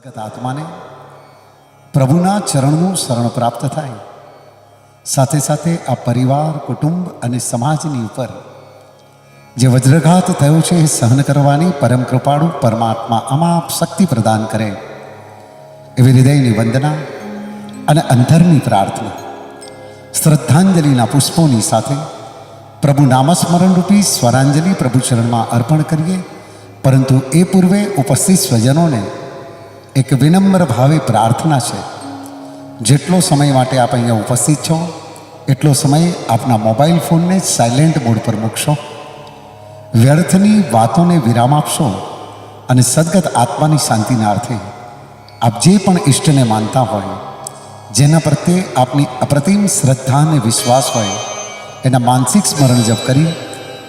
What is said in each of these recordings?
સદગત આત્માને પ્રભુના ચરણનું શરણ પ્રાપ્ત થાય, સાથે સાથે આ પરિવાર, કુટુંબ અને સમાજની ઉપર જે વજ્રઘાત થયો છે એ સહન કરવાની પરમ કૃપાળુ પરમાત્મા અમાપ શક્તિ પ્રદાન કરે એવી હૃદયની વંદના અને અંતરની પ્રાર્થના શ્રદ્ધાંજલિના પુષ્પોની સાથે પ્રભુ નામસ્મરણ રૂપી સ્વરાંજલિ પ્રભુ ચરણમાં અર્પણ કરીએ. પરંતુ એ પૂર્વે ઉપસ્થિત સ્વજનોને એક વિનમ્ર ભાવે પ્રાર્થના છે, જેટલો સમય માટે આપ અહીંયા ઉપસ્થિત છો એટલો સમય આપના મોબાઈલ ફોનને સાયલેન્ટ મોડ પર મૂકશો, વ્યર્થની વાતોને વિરામ આપશો અને સદગત આત્માની શાંતિના અર્થે આપ જે પણ ઈષ્ટને માનતા હોય, જેના પ્રત્યે આપની અપ્રતિમ શ્રદ્ધા અને વિશ્વાસ હોય, એના માનસિક સ્મરણ જપ કરી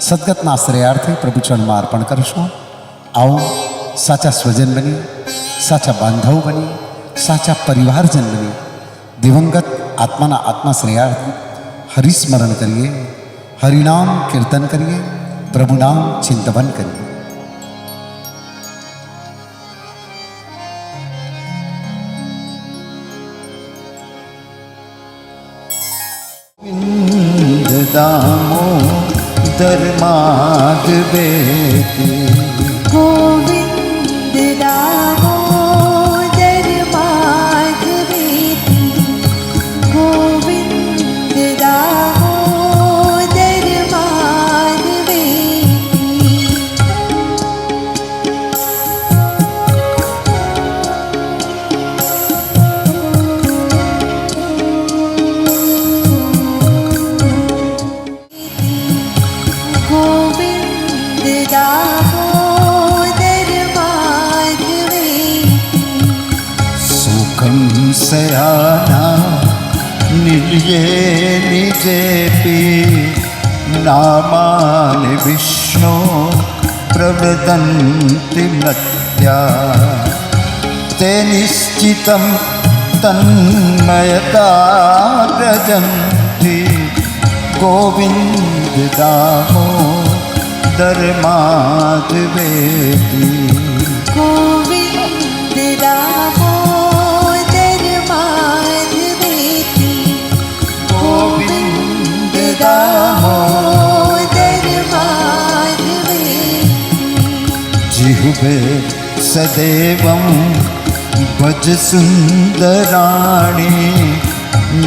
સદગતના આશ્રયાર્થે પ્રભુ ચરણમાં અર્પણ કરશો. આવો સાચા સ્વજન બની, સાચા બાંધવ બની, સાચા પરિવારજન બની દિવંગત આત્માના આત્માશ્રયાર્થે હરિસ્મરણ કરીએ, હરિનામ કીર્તન કરીએ, પ્રભુનામ ચિંતવન કરીએ. दामोदर माधवेति गोविंद दामोदर माधवेति गोविंद दामोदर माधवेति गोविंद दामोदर माधवेति सुखं सयाना निलये निजेपि नामानि विष्णो प्रवदन्ति मत्या ते निश्चितं तन्मयता व्रजन्ति गोविंद दामोदर माधवेति गोविंद दामोदर माधवेति गोविंद दामोदर माधवेति जिह्वे सदैवं भज सुन्दराणि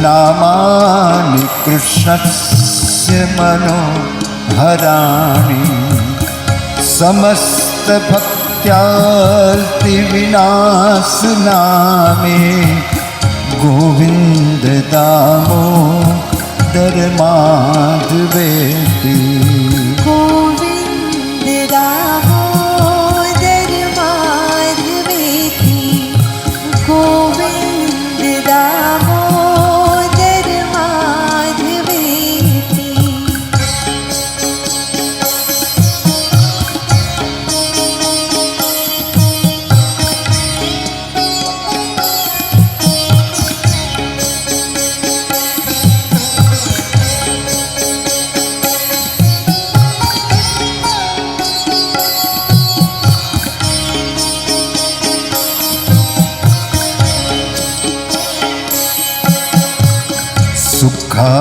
नामानि कृष्णस्य मनोहराणि समस्तभक्त्यार्तिविनाशनामे गोविन्द दामोदर माधवेति गोविंद दामोदर माधवेति गोविंद दामोदर माधवेति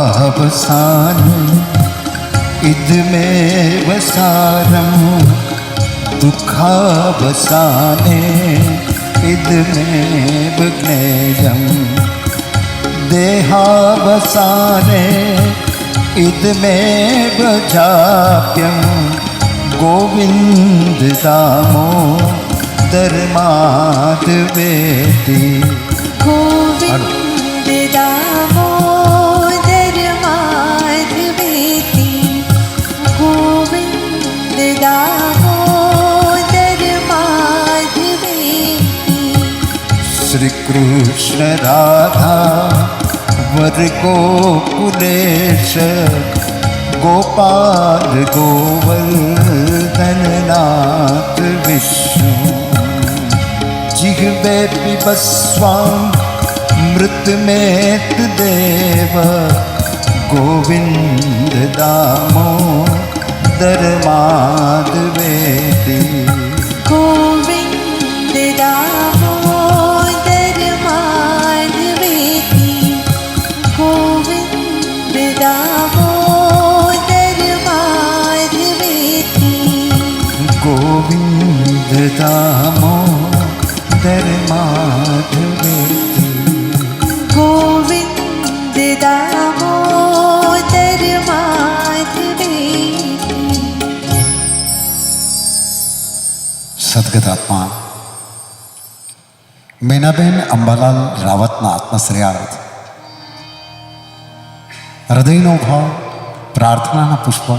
सुखावसान इदमेव सारं दुःखावसाने इदमेव ज्ञेयं देहावसाने इदमेव जाप्यं गोविन्द दामोदर माधवेति गोविंद दामोदर माधवेति गोविंद दामोदर माधवेति श्री कृष्ण राधा वर गोकुलेश गोपाल गोवर्धन नाथ विष्णु जिह्वे पिबस्वामृतमेत देव गोविंद दामोदर माधवेति गोविंद दामोदर माधवेति गोविन्द दामोदर माधवेति સદગત આત્મા મેનાબેન અંબાલાલ રાવતના આત્મશ્રેયાર્થ હૃદયનો ભાવ, પ્રાર્થનાના પુષ્પ,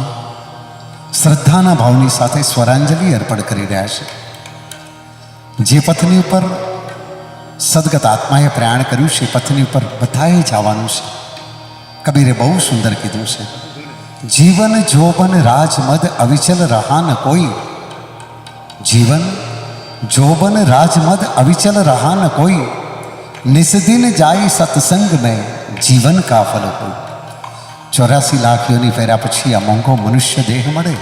શ્રદ્ધાના ભાવની સાથે સ્વરાંજલિ અર્પણ કરી રહ્યા છે. જે પથની ઉપર સદગત આત્માએ પ્રયાણ કર્યું છે, એ પથની ઉપર બધાએ જવાનું છે. કબીરે બહુ સુંદર કીધું છે, જીવન જોબન રાજમદ અવિચલ રહા ન કોઈ. જીવન જોબન રાજમદ અવિચલ રહા ન કોઈ. નિસ્દિન જાય સત્સંગ મેં જીવન કા ફલ કોઈ. 84 લાખ યોની ફેર્યા પછી આ મોંઘો મનુષ્ય દેહ મળે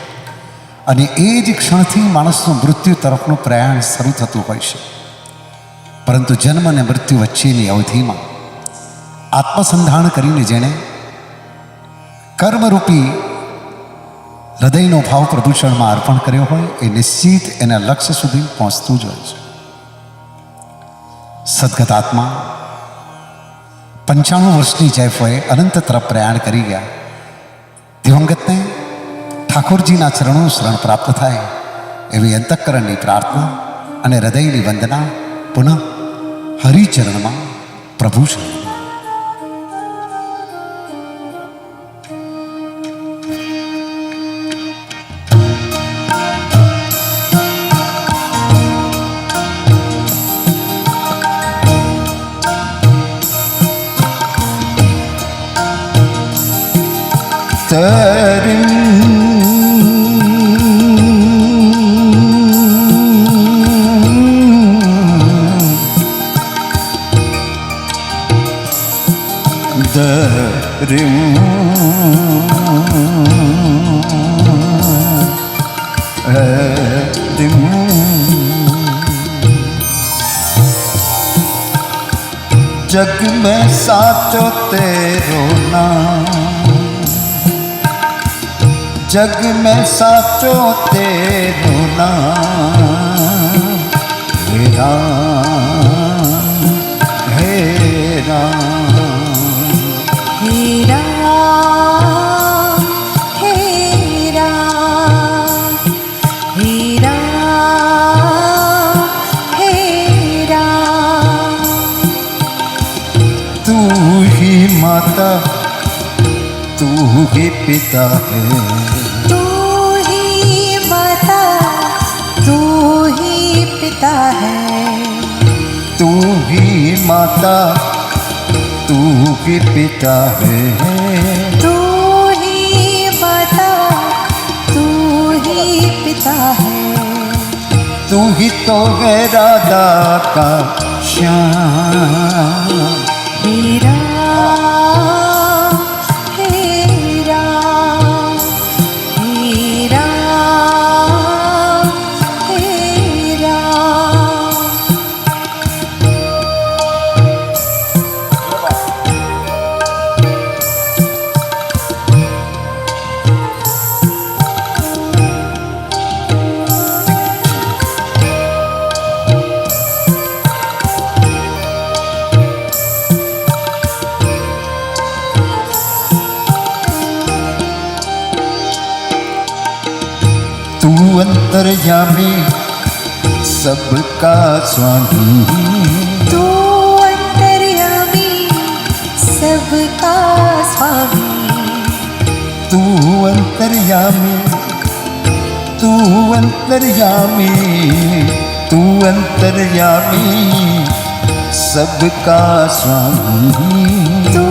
અને એ જ ક્ષણથી માણસનું મૃત્યુ તરફનું પ્રયાણ શરૂ થતું હોય છે. પરંતુ જન્મ અને મૃત્યુ વચ્ચેની અવધિમાં આત્મસંધાન કરીને જેણે કર્મરૂપી હૃદયનો ભાવ પ્રભુચરણમાં અર્પણ કર્યો હોય એ નિશ્ચિત એના લક્ષ્ય સુધી પહોંચતું જ હોય છે. સદગત આત્મા 95 વર્ષની જૈફોએ અનંત તરફ પ્રયાણ કરી ગયા. દિવંગતને ઠાકોરજીના ચરણો શરણ પ્રાપ્ત થાય એવી અંતઃકરણની પ્રાર્થના અને હૃદયની વંદના પુનઃ હરિચરણમાં, પ્રભુ ચરણમાં. जग में साचो तेरो नाम, जग में साचो तेरो नाम. हे राम, हे राम, हे राम, हे राम, हे राम, हे राम. तू ही माता, तू ही पिता है. तू ही माता, तू ही पिता है. तू ही माता, तू ही पिता है. तू ही माता, तू ही पिता है. तू ही तो है राधा का श्याम. हे राम, हे राम, हे राम, हे राम. तू अंतर्यामी सबका स्वामी. तू अंतर्यामी सबका स्वामी. तू अंतर्यामी, तू अंतर्यामी, तू अंतर्यामी सबका स्वामी. तू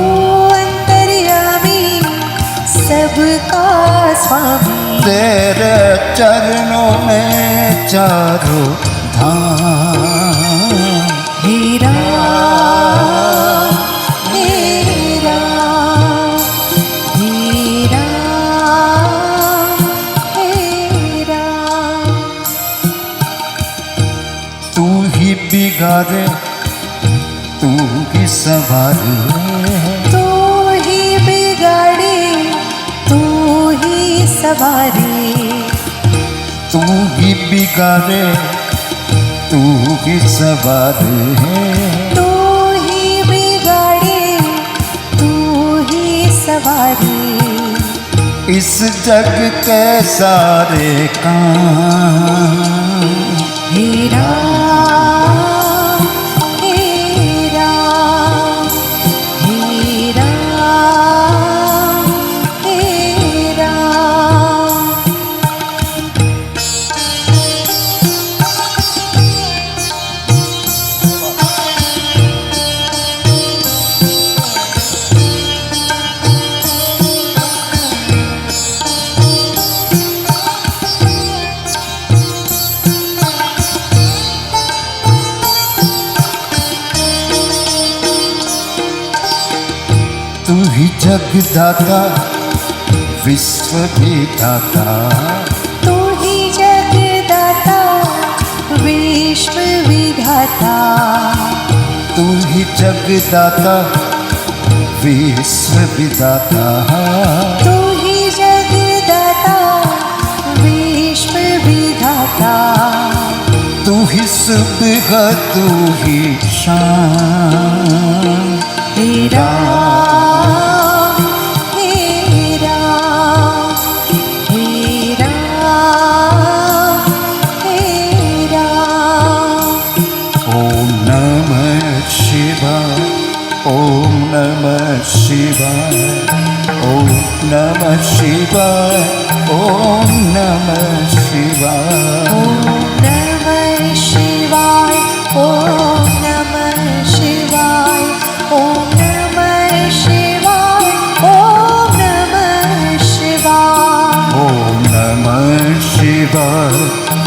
अंतर्यामी सबका स्वामी. तेरे चरणों में चारों धाम. हे राम, हे राम, हे राम, हे राम. तू ही बिगाड़े, तू ही संभाले. तू ही बिगाड़े, तू ही सवारे. तू ही बिगाड़े, तू ही सवार है, तू ही बिगाड़े तू ही सवारी, इस जग के सारे काम। हे राम हे राम हे राम हे राम। तू ही जगदाता विश्व विधाता, तू ही जगदाता विश्व विधाता, तू ही जगदाता विश्व विधाता, तू ही जगदाता विश्व विधाता, तू ही सुबह तू ही शाम। हे राम हे राम हे राम हे राम। ओम नमः शिवाय, ओम नमः शिवाय, ओम नमः शिवाय, ओम नमः शिवाय। ॐ नमः शिवाय ॐ नमः शिवाय ॐ नमः शिवाय ॐ नमः शिवाय। ओम नमः शिवाय,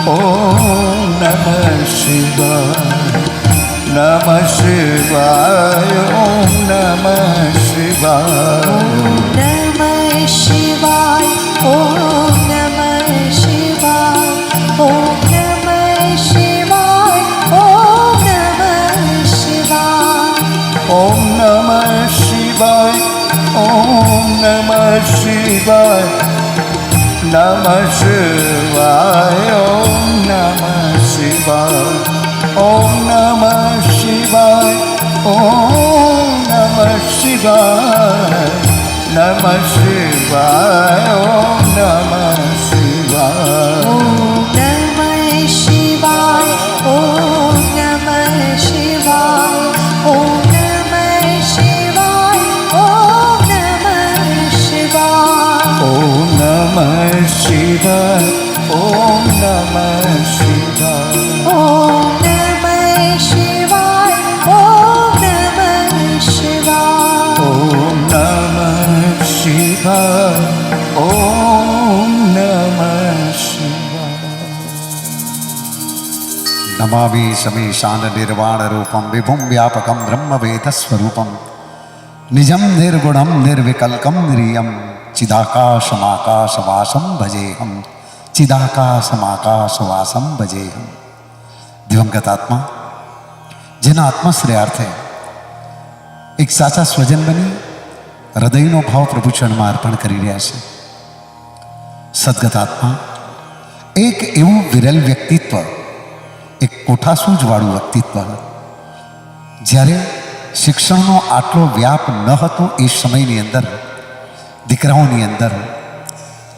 ओम नमः शिवाय, नमः शिवाय, ओम नमः शिवाय। नमः शिवाय ॐ नमः शिवाय ॐ नमः शिवाय ॐ नमः शिवाय। ओम नमः शिवाय, ओम नमः शिवाय, नमः शिवाय, ओम नमः शिवाय, ओम नमः शिवाय, ओम नमः शिवाय, नमः शिवाय, ओम नमः शिवाय। ॐ नमः शिवाय ॐ नमः शिवाय ॐ नमः शिवाय ॐ नमः शिवाय। ओम नमः शिवाय, ओम नमः शिवाय, ॐ नमः शिवाय ॐ नमः शिवाय। ओम नमः शिवाय, ओम नमः शिवाय। नमामि शमीशान निर्वाण रूपम विभुम व्यापकम ब्रह्म वेद स्वरूपम निजम निर्गुणम निर्विकल्कम निरीयम चिदाकाशमाकाशवासम भजेहम चिदाकाशमाकाशवासम भजेहम। दिवंगत आत्मा જેના આત્મશ્રેયાર્થે એક સાચા સ્વજન બની હૃદયનો ભાવ પ્રભુ ચરણમાં અર્પણ કરી રહ્યા છે. સદગત આત્મા એક એવું વિરલ વ્યક્તિત્વ, એક કોઠાસૂઝવાળું વ્યક્તિત્વ, જ્યારે શિક્ષણનો આટલો વ્યાપ ન હતો એ સમયની અંદર દીકરાઓની અંદર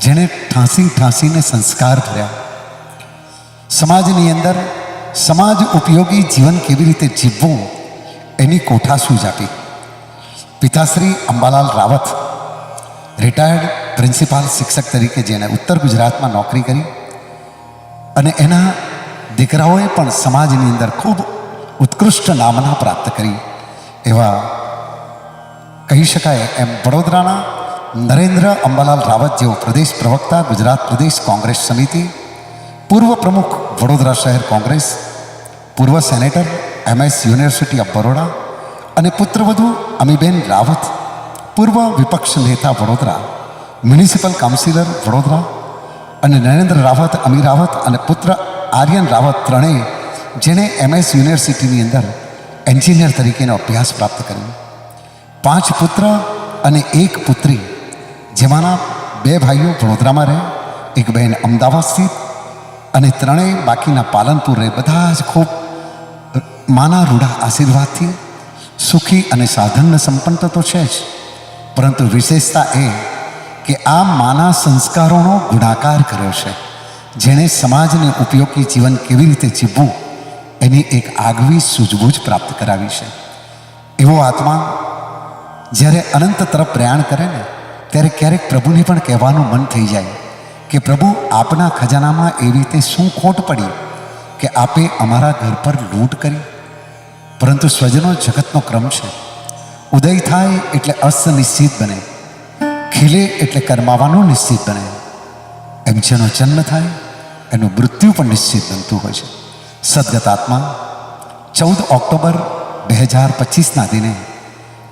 જેણે ઠાંસી ઠાંસીને સંસ્કાર ભર્યા, સમાજની અંદર સમાજ ઉપયોગી જીવન કેવી રીતે જીવવું એની કોઠાસૂઝ આપી. પિતાશ્રી અંબાલાલ રાવત રિટાયર્ડ પ્રિન્સિપાલ શિક્ષક તરીકે જેને ઉત્તર ગુજરાતમાં નોકરી કરી અને એના દીકરાઓએ પણ સમાજની અંદર ખૂબ ઉત્કૃષ્ટ નામના પ્રાપ્ત કરી એવા કહી શકાય એમ વડોદરાના નરેન્દ્ર અંબાલાલ રાવત જેવો પ્રદેશ પ્રવક્તા, ગુજરાત પ્રદેશ કોંગ્રેસ સમિતિ, પૂર્વ પ્રમુખ વડોદરા શહેર કોંગ્રેસ, પૂર્વ senator MS university of Baroda અને પુત્રવધુ અમીબેન રાવત, પૂર્વ વિપક્ષ નેતા વડોદરા, મ્યુનિસિપલ કાઉન્સિલર વડોદરા અને નરેન્દ્ર રાવત, અમી રાવત અને પુત્ર આર્યન રાવત ત્રણેય જેણે MS યુનિવર્સિટીની અંદર એન્જિનિયર તરીકેનો અભ્યાસ પ્રાપ્ત કર્યો. 5 પુત્ર અને 1 પુત્રી, જેમાંના 2 ભાઈઓ વડોદરામાં રહે, એક બહેન અમદાવાદ સ્થિત અને ત્રણેય બાકીના પાલનપુર રહે બધા જ ખૂબ માના રૂઢા આશીર્વાદથી સુખી અને સાધન સંપન્ન તો છે જ, પરંતુ વિશેષતા એ કે આ માના સંસ્કારોનો ગુણાકાર કર્યો છે, જેણે સમાજને ઉપયોગી જીવન કેવી રીતે જીવવું એની એક આગવી સૂઝબૂઝ પ્રાપ્ત કરાવી છે. એવો આત્મા જ્યારે અનંત તરફ પ્રયાણ કરે ને ત્યારે ક્યારેક પ્રભુને પણ કહેવાનું મન થઈ જાય કે પ્રભુ, આપના ખજાનામાં એવી રીતે શું ખોટ પડી કે આપે અમારા ઘર પર લૂંટ કરી? પરંતુ સ્વજનો જગતનો ક્રમ છે. ઉદય થાય એટલે અસ્ત નિશ્ચિત બને, ખીલે એટલે કરમાવાનું નિશ્ચિત બને. એમ જેનો જન્મ થાય એનું મૃત્યુ પણ નિશ્ચિત બનતું હોય છે. સદગત આત્મા 14 ઓક્ટોબર 2025ના દિને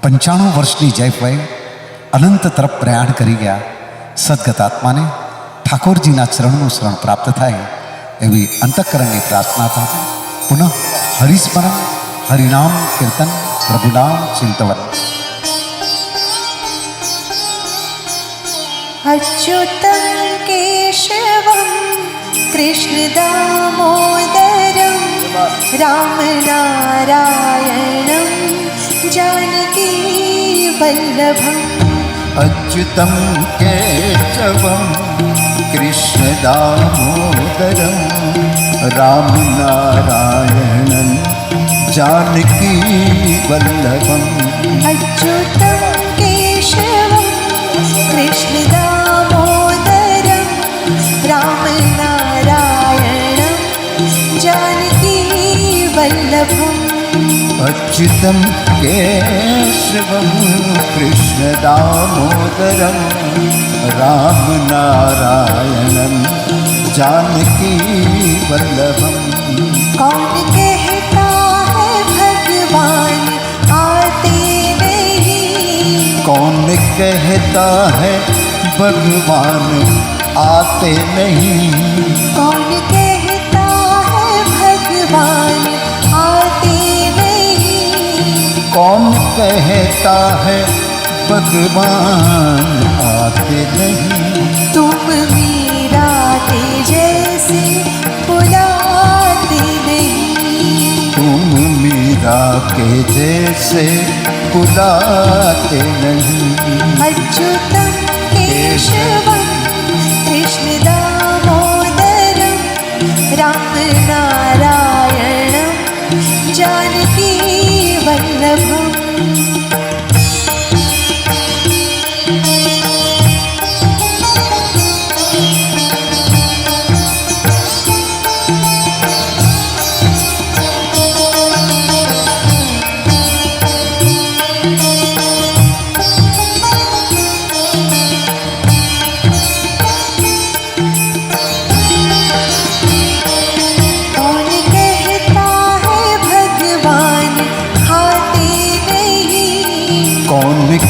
95 વર્ષની જય વયે અનંત તરફ પ્રયાણ કરી ગયા સદગત આત્માને ઠાકોરજીના ચરણનું શરણ પ્રાપ્ત થાય એવી અંતઃકરણની પ્રાર્થના સાથે પુનઃ હરિસ્મરણ, હરિનામ કીર્તન, પ્રભુનામ ચિંતવન. अच्युतं केशवं कृष्णदामोदरं रामनारायणं जानकीवल्लभम्. अच्युतं केशवं कृष्णदामोदरं रामनारायणं जानकीवल्लभम्. अच्युतं केशवं कृष्णदामोदरं रामनारायणं जानकीवल्लभम्. अच्युतं केशवं कृष्णदामोदरं रामनारायणं जानकीवल्लभम्. कौन कहता है भगवान आते नहीं? कौन कहता है भगवान आते नहीं? कौन कहता है भगवान आते नहीं? कौन कहता है भगवान आते नहीं? तुम मीरा के जैसे बुलाते नहीं. तुम मीरा के जैसे बुलाते नहीं. अच्युतं केशवं कृष्णदामोदरं रामनारायणं जानकीवल्लभम्.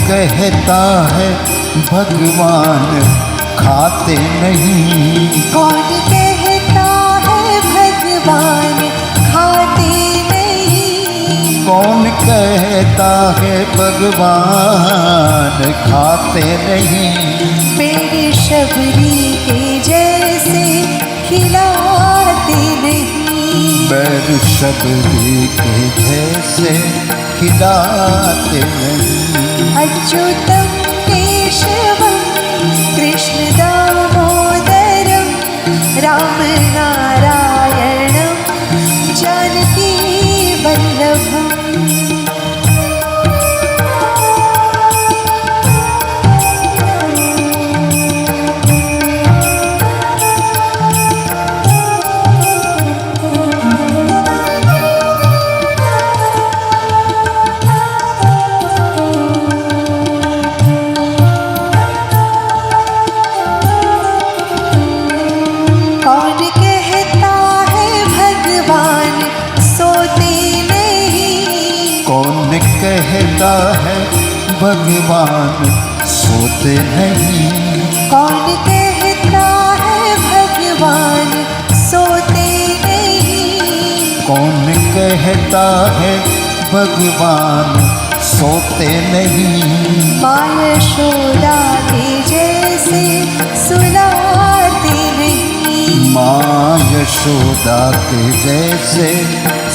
कहता है भगवान खाते नहीं? कौन कहता है भगवान खाते नहीं? कौन कहता है भगवान खाते नहीं? मेरे शबरी के जैसे खिलाते नहीं. बैर शबरी के जैसे खिलाते नहीं. अच्युतं केशवं कृष्णदामोदरं रामनारायणं जानकीवल्लभम्. कहता है भगवान सोते नहीं? कौन कहता है भगवान सोते नहीं? कौन कहता है भगवान सोते नहीं? माँ यशोदा के जैसे सुलाते नहीं. माँ यशोदा के जैसे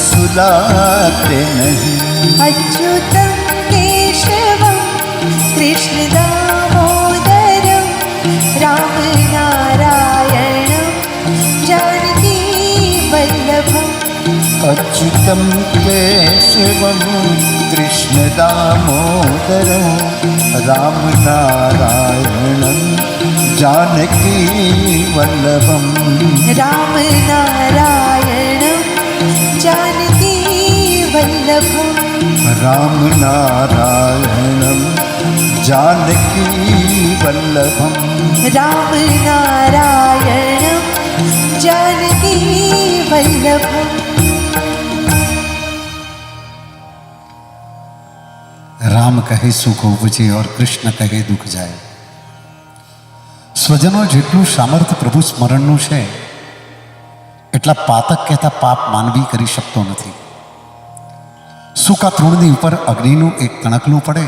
सुलाते नहीं। अच्युतं केशवं कृष्णदामोदरं रामनारायणं जानकीवल्लभम्। अच्युतं केशवं कृष्णदामोदरं रामनारायणं जानकीवल्लभम्। रामनारायणं जानकीवल्लभम्। रामनारायणं जानकीवल्लभम्। रामनारायणं जानकीवल्लभम्। રામ કહે સુખ ઉપજે और કૃષ્ણ કહે દુઃખ જાય. સ્વજનો જેટલું સામર્થ્ય પ્રભુ સ્મરણનું છે એટલા પાતક કહેતા પાપ માનવી કરી શકતો નથી. સૂકા તૃણની ઉપર અગ્નિનું એક તણકલું પડે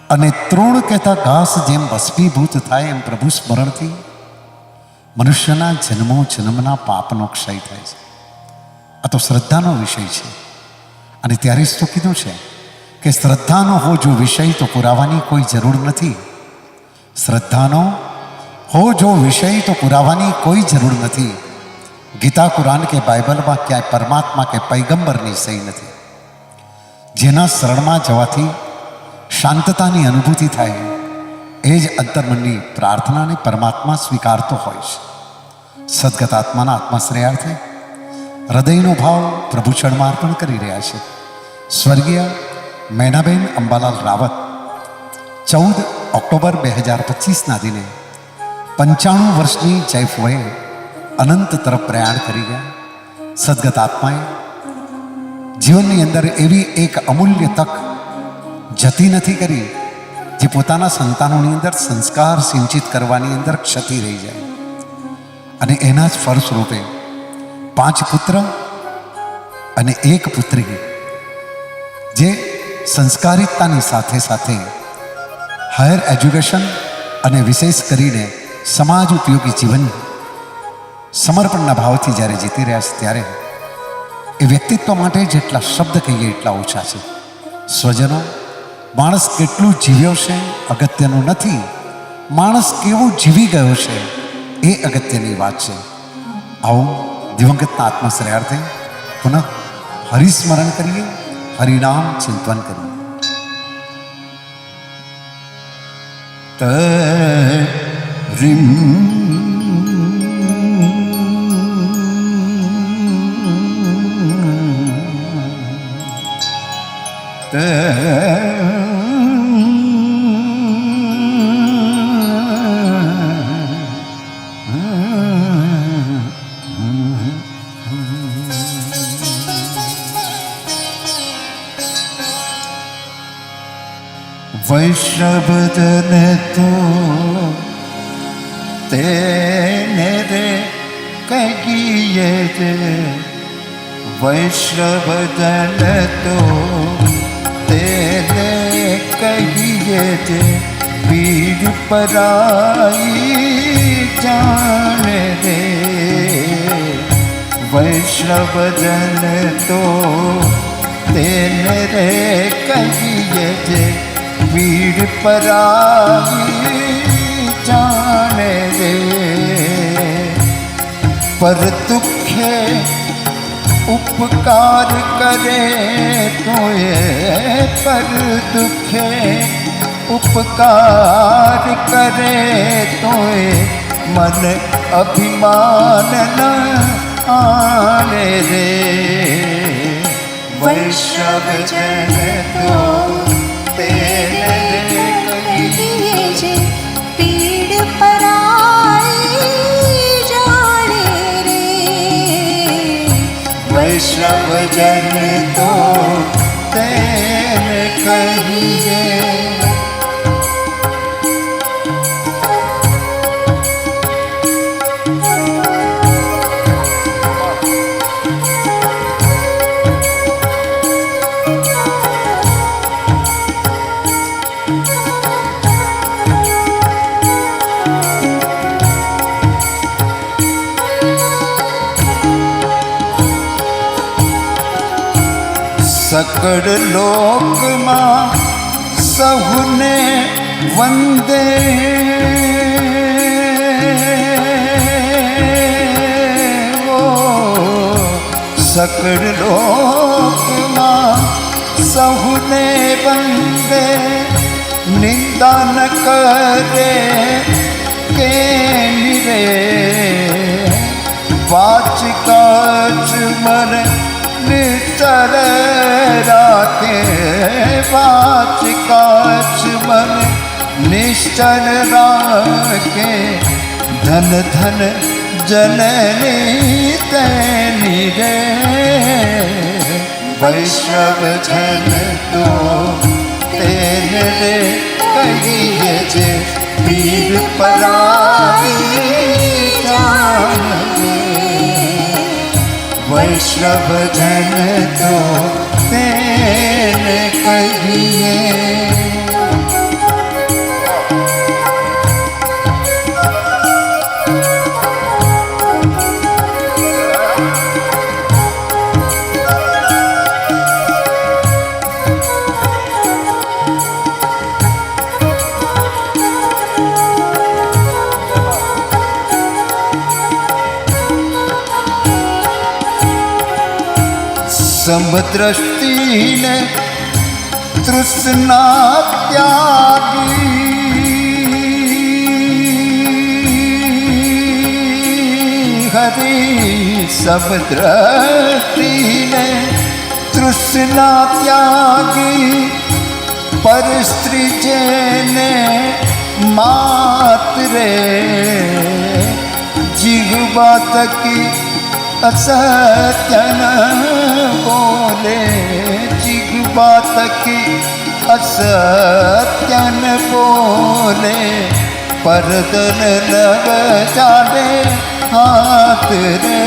અને તૃણ કહેતા ઘાસ જેમ ભસ્મીભૂત થાય એમ પ્રભુ સ્મરણથી મનુષ્યના જન્મો જન્મના પાપનો ક્ષય થાય છે. આ તો શ્રદ્ધાનો વિષય છે અને ત્યારે જ તો કીધું છે કે શ્રદ્ધાનો હો જો વિષય તો પુરાવાની કોઈ જરૂર નથી. શ્રદ્ધાનો હો જો વિષય તો પુરાવાની કોઈ જરૂર નથી. ગીતા કુરાન કે બાઇબલમાં ક્યાંય પરમાત્મા કે પૈગંબરની સહી નથી. જેના શરણમાં જવાથી શાંતતાની અનુભૂતિ થાય એ જ અંતર્મનની પ્રાર્થનાને પરમાત્મા સ્વીકારતો હોય છે. સદગત આત્માના આત્માશ્રયાર્થે હૃદયનો ભાવ પ્રભુ ચરણમાં અર્પણ કરી રહ્યા છે. સ્વર્ગીય મૈનાબેન અંબાલાલ રાવત 14 ઓક્ટોબર 2025ના દિને 95 વર્ષની જૈફ વયે અનંત તરફ પ્રયાણ કરી ગયા. સદગત આત્માએ જીવનની અંદર એવી એક અમૂલ્ય તક જતી નથી કરી જે પોતાના સંતાનોની અંદર સંસ્કાર સિંચિત કરવાની અંદર ક્ષતિ રહી જાય અને એના જ ફળ સ્વરૂપે 5 પુત્ર અને 1 પુત્રી જે સંસ્કારિતતાની સાથે સાથે હાયર એજ્યુકેશન અને વિશેષ કરીને સમાજ ઉપયોગી જીવન સમર્પણના ભાવથી જ્યારે જીતી રહ્યા છે ત્યારે એ વ્યક્તિત્વ માટે જેટલા શબ્દ કહીએ એટલા ઓછા છે. સ્વજનો, માણસ કેટલું જીવ્યો છે અગત્યનું નથી, માણસ કેવું જીવી ગયો છે એ અગત્યની વાત છે. આવો દિવંગતના આત્માશ્રયાર્થે પુનઃ હરિસ્મરણ કરીએ, હરિનામ ચિંતન કરીએ. રીમ वैष्णवजन तो तेने रे कहिए जे, वैष्णवजन तो तेने कहिए जे, वीर पराई जाने रे। वैष्णवजन तो तेने रे कहिए जे, वीर पराई जाने रे। पर दुखे उपकार करे तोए, पर दुखे उपकार करे तोए, मन अभिमान न आने रे। वैष्णव जन तो तेरे कहिए जे, पीड़ पराई जाने रे। वैष्णव जन तो तेरे कहिए। सकल लोक मां सहुने वंदे ओ सकल लोक मां सहुने वंदे निंदा न करे के निरे वाच काच मन निश्चल राखे वाच काच मन निश्चल राखे धन धन जननी तेनी रे वैष्णव जन तो तेरे रे कहिए जे पीर पराई जाने वैष्णव जन तो तेरे कहिए समदृष्टि ने तृष्णा त्यागी हरि समदृष्टि ने तृष्णा त्यागी पर स्त्री जेने मातरे जिह्वा तकी असत्यन बोले जिह्वा तकी असत्यन बोले परदन लग जाने हाथ रे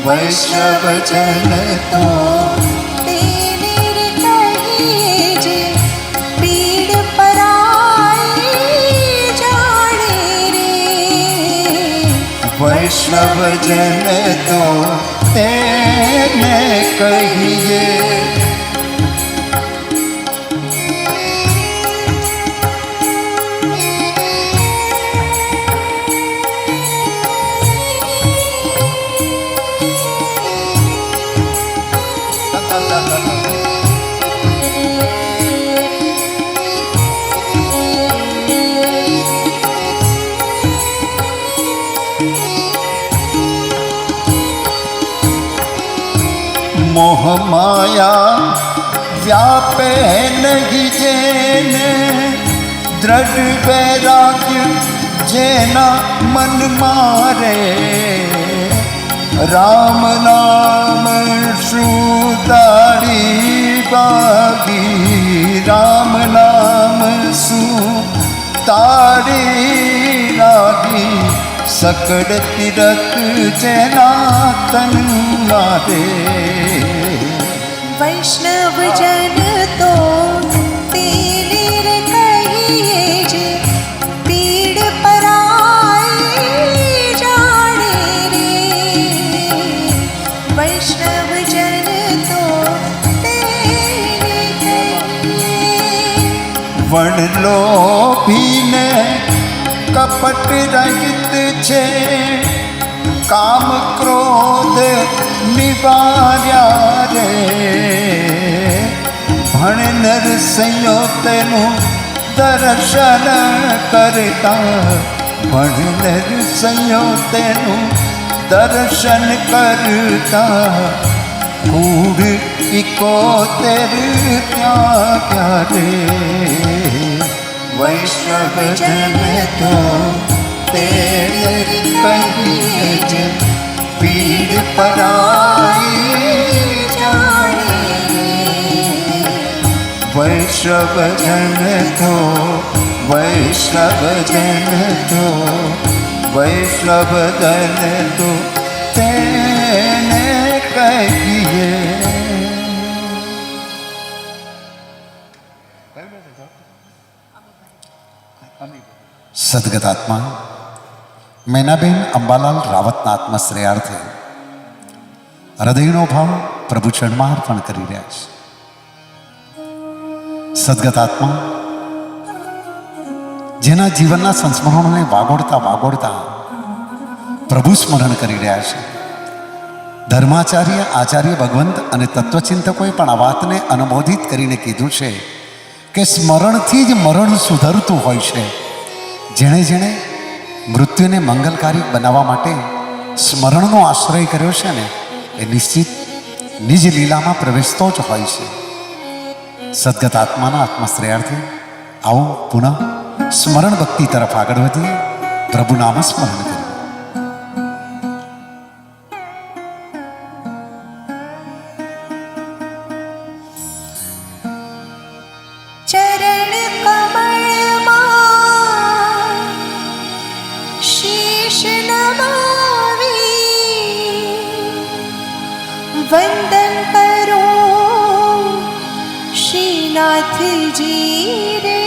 वैष्णव जन तो तेरे कहिए जे पीड़ पराई जाने रे वैष्णव जन तो तेने कहिए मोह माया व्यापे नहीं जेने दृढ़ वैराग्य जेना मन मारे राम नाम सुदारी बागी राम नाम सुतारी लागी सकड़ तीरथ जेना तन मारे वैष्णव जन तो तेरे कहिए जे पीड़ पराई जाने रे वैष्णव जन तो तेरे कहिए वण लोभी ने कपट रहित छे काम क्रोध निवार्या रे भण नरसैयो तेनु दर्शन करता भण नरसैयो तेनु दर्शन करता कूड़ इको तेरे क्या रे वैष्णव जन तो तेरे कहिए जे पीड़ पराई जाने वैष्णव जन तो वैष्णव जन तो वैष्णव जन तो तेने कहिए હૃદયનો ભાવ પ્રભુ ચરણમાં અર્પણ કરી રહ્યા છે. સદગત આત્મા જેના જીવનના સંસ્મરણોને વાગોળતા વાગોળતા પ્રભુ સ્મરણ કરી રહ્યા છે. ધર્માચાર્ય, આચાર્ય ભગવંત અને તત્વચિંતકોએ પણ આ વાતને અનુમોદિત કરીને કીધું છે કે સ્મરણથી જ મરણ સુધરતું હોય છે. જેણે જેણે મૃત્યુને મંગલકારી બનાવવા માટે સ્મરણનો આશ્રય કર્યો છે ને, એ નિશ્ચિત નિજ લીલામાં પ્રવેશતો જ હોય છે. સદગત આત્માના આત્મશ્રેયાર્થે આવો પુનઃ સ્મરણ ભક્તિ તરફ આગળ વધીએ, પ્રભુ નામ સ્મરણ કરીએ. ચરણ કમળમાં શીશ નમાવી વંદન કરો શ્રીનાથજી રે.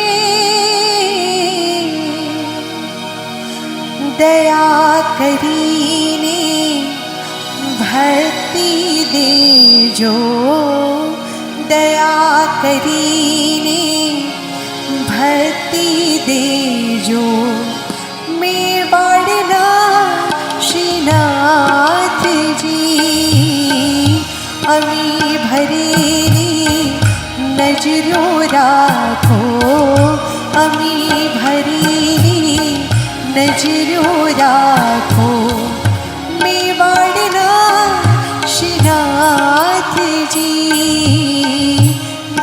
દયા કરીને ભક્તિ દેજો, દયા કરીને ભક્તિ દેજો. મેવાડના શ્રીનાથજી અમી ભરેલી નજરો રાખો, અમી ભરેલી નજરો રાખો. મેવાડના શ્રીનાથજી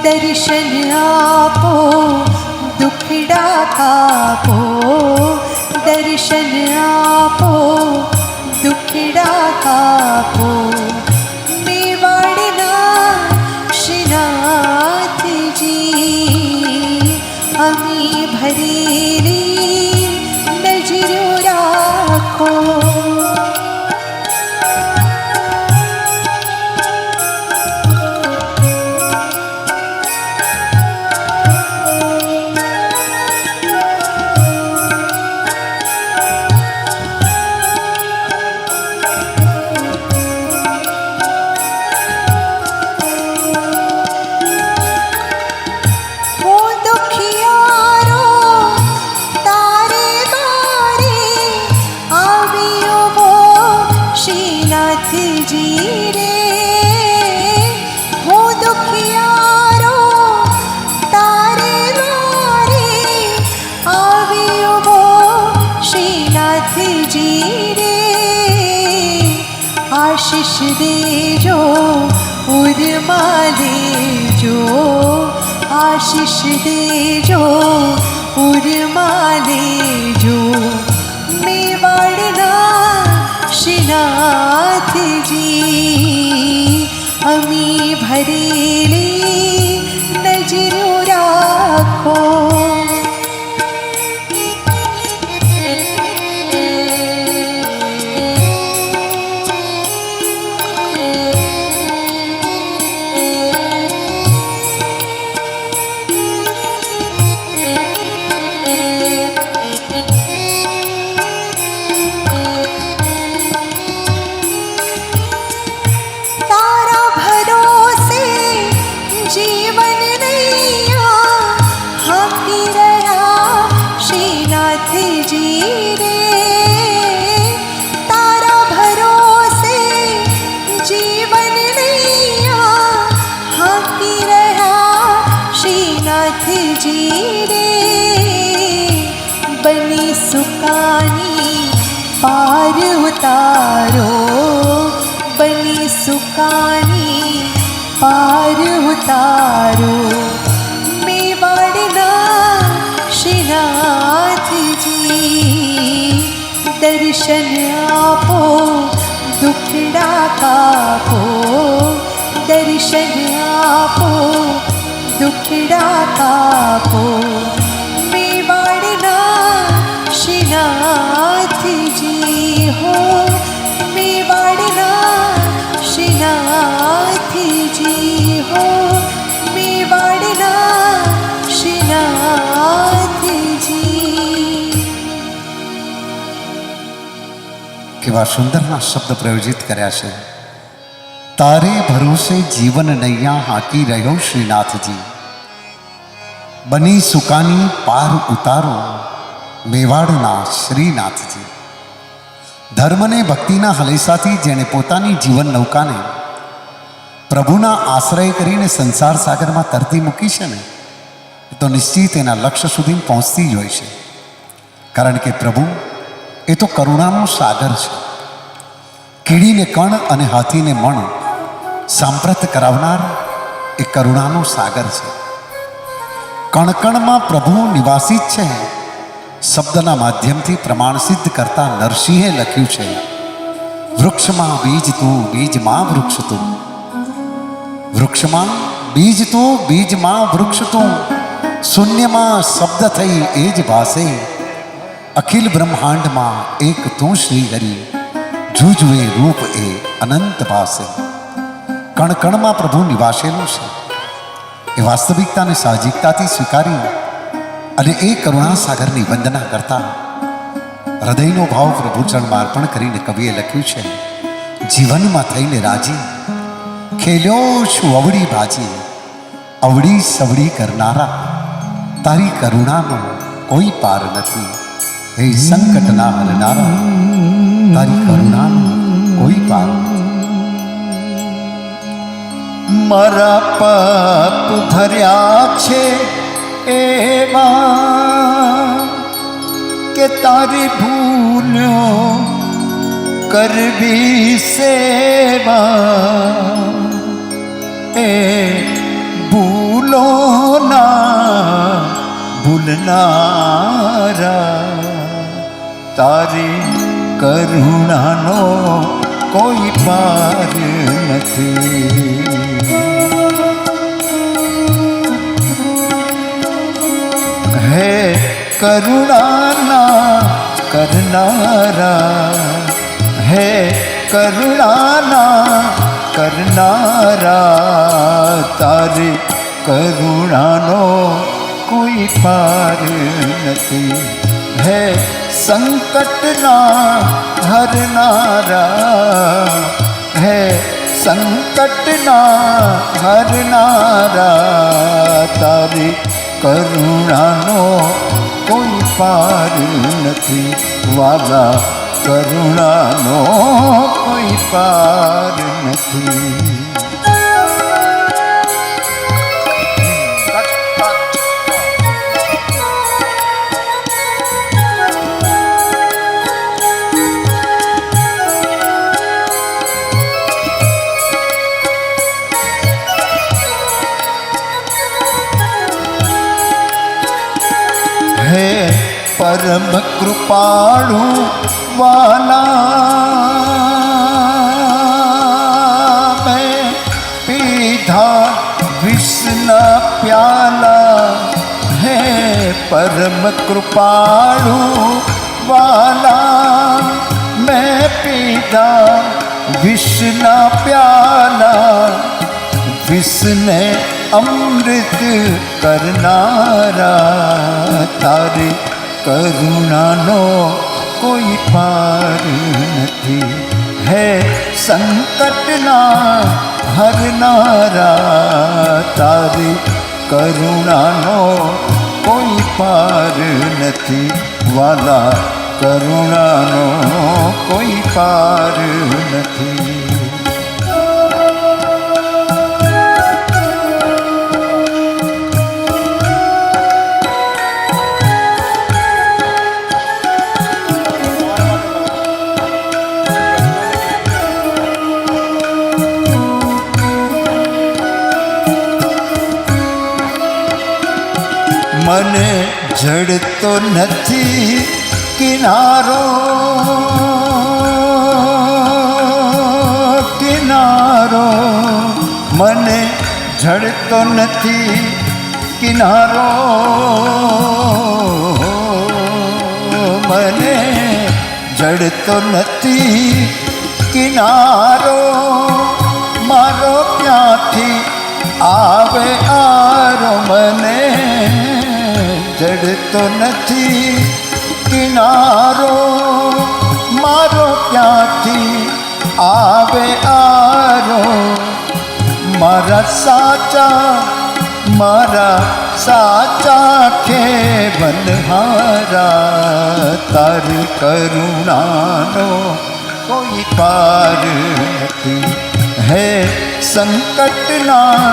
દર્શન આપો, દુખડા કાપો, દર્શન આપો, દુખડા કાપો. મેવાડના શ્રીનાથજી અમી ભરેલી નજરો રાખો. આશીષ દેજો, ઉર્મા દેજો, આશીષ દેજો, ઉર્મા દેજો. મેવાડના શ્રીનાથજી અમી ભરેલી નજરો રાખો. બની સુકાની પાર ઉતારો, બની સુકાની પાર ઉતારો. મેવાડના શ્રીનાથજી દર્શન આપો, દુખડા કાપો, દર્શન આપો, દુખડા કાપો. શ્રીનાથજી હો, મેવાડના શ્રીનાથજી હો, મેવાડના શ્રીનાથજી. કેવા સુંદરના શબ્દ પ્રયોજિત કર્યા છે. તારે ભરોસે જીવન નૈયા હાંકી રહ્યો શ્રીનાથજી. બની સુકાની પાર ઉતારો મેવાડના શ્રીનાથજી. ધર્મને ભક્તિના હલેસાથી જેણે પોતાની જીવન નૌકાને પ્રભુના આશ્રય કરીને સંસાર સાગરમાં તરતી મૂકી છે ને, તો નિશ્ચિત એના લક્ષ્ય સુધી પહોંચતી જ હોય છે. કારણ કે પ્રભુ એ તો કરુણાનો સાગર છે. કીડીને કણ અને હાથીને મણ સાંપ્રત કરાવનાર એ કરુણાનો સાગર છે. કણકણમાં પ્રભુ નિવાસી જ છે. શબ્દના માધ્યમથી પ્રમાણ સિદ્ધ કરતા નરસિંહે લખ્યું છે, વૃક્ષમાં બીજ તું, બીજમાં વૃક્ષ તું. વૃક્ષમાં બીજ તું, બીજમાં વૃક્ષ તું. શૂન્યમાં શબ્દ થઈ એ જ ભાષે. અખિલ બ્રહ્માંડમાં એક તું શ્રી હરિ. જુજવે રૂપ એ અનંત ભાષે. કણકણમાં પ્રભુ નિવાસેલું છે. એ વાસ્તવિકતાને સાહજિકતાથી સ્વીકારી અને એ કરુણા સાગરની વંદના કરતા હૃદયનો ભાવ પ્રભુ ચરણમાં અર્પણ કરીને કવિએ લખ્યું છે, જીવનમાં થઈને રાજી ખેલ્યો છું અવળી બાજી. અવળી સવળી કરનારા તારી કરુણાનો કોઈ પાર નથી. હે સંકટના હરનારા તારી કરુણાનો કોઈ પાર નથી. મારા પાપ ધર્યા છે એવા કે તારી ભૂલ્યો કરવી સેવા. એ ભૂલોના ભૂલનારા તારી કરુણાનો કોઈ પાર નથી. હે કરુણાના કરનારા, હે કરુણાના કરનારા તારી કરુણાનો કોઈ પાર નથી. હે સંકટના હરનારા, હે સંકટના હરનારા તારી કરુણાનો કોઈ પાર નથી. વાલા કરુણાનો કોઈ પાર નથી. હે પરમ કૃપાળુ વાલા, મેં પીધા વિષના પ્યાલા. હે પરમ કૃપાળુ વાલા, મેં પીધા વિષના પ્યાલા. વિષને અમૃત કરનારા તારી કરુણાનો કોઈ પાર નથી. હે સંકટના હરનારા તારી કરુણાનો કોઈ પાર નથી. વાલા કરુણાનો કોઈ પાર નથી. મને જડતો નથી કિનારો, કિનારો. મને જડતો નથી કિનારો, મને જડતો નથી કિનારો. મારો ક્યાંથી આવે આરો, મને જડતો નથી કિનારો. મારો ક્યાંથી આવે આરો, મારા સાચા કે બનહારા તારી કરુણાનો કોઈ પાર નથી હે સંકટના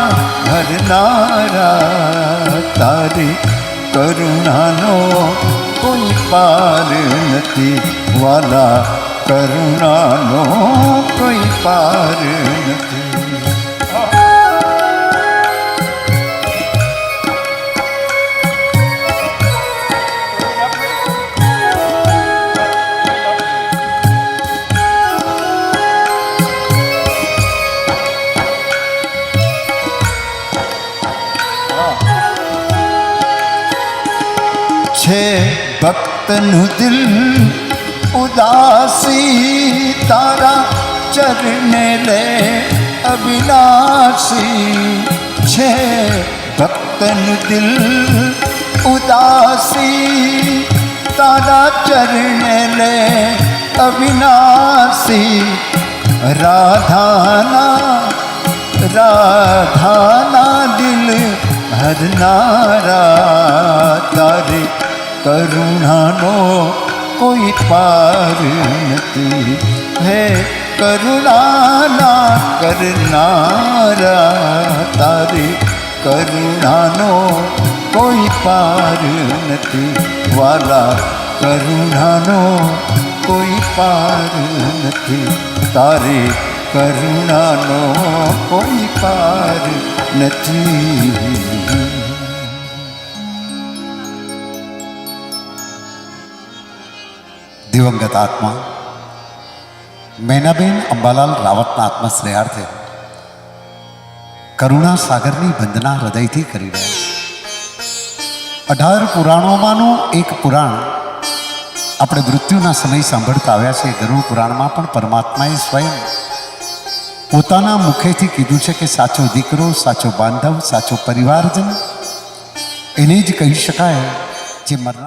હરનારા તારી કરુણાનો કોઈ પાર નથી વાલા કરુણાનો કોઈ પાર નથી છે ભક્તનું દિલ ઉદાસી તારા ચરણે લે અવિનાશી છે ભક્તનું દિલ ઉદાસી તારા ચરણે લે અવિનાશી રાધાના દિલ હરનારા તારી કરુણાનો કોઈ પાર નથી હે કરુણાના કરનારા તારી કરુણાનો કોઈ પાર નથી વાલા કરુણાનો કોઈ પાર નથી તારી કરુણાનો કોઈ પાર નથી દિવંગત આત્મા મેનાબેન અંબાલાલ રાવતના આત્મશ્રેયાર્થે કરુણા સાગરની વંદના હૃદયથી કરી રહ્યા 18 પુરાણોમાંનું એક પુરાણ આપણે મૃત્યુના સમય સાંભળતા આવ્યા છે. ગરુડ પુરાણમાં પણ પરમાત્માએ સ્વયં પોતાના મુખેથી કીધું છે કે સાચો દીકરો, સાચો બાંધવ, સાચો પરિવારજન એને જ કહી શકાય જે મરનાર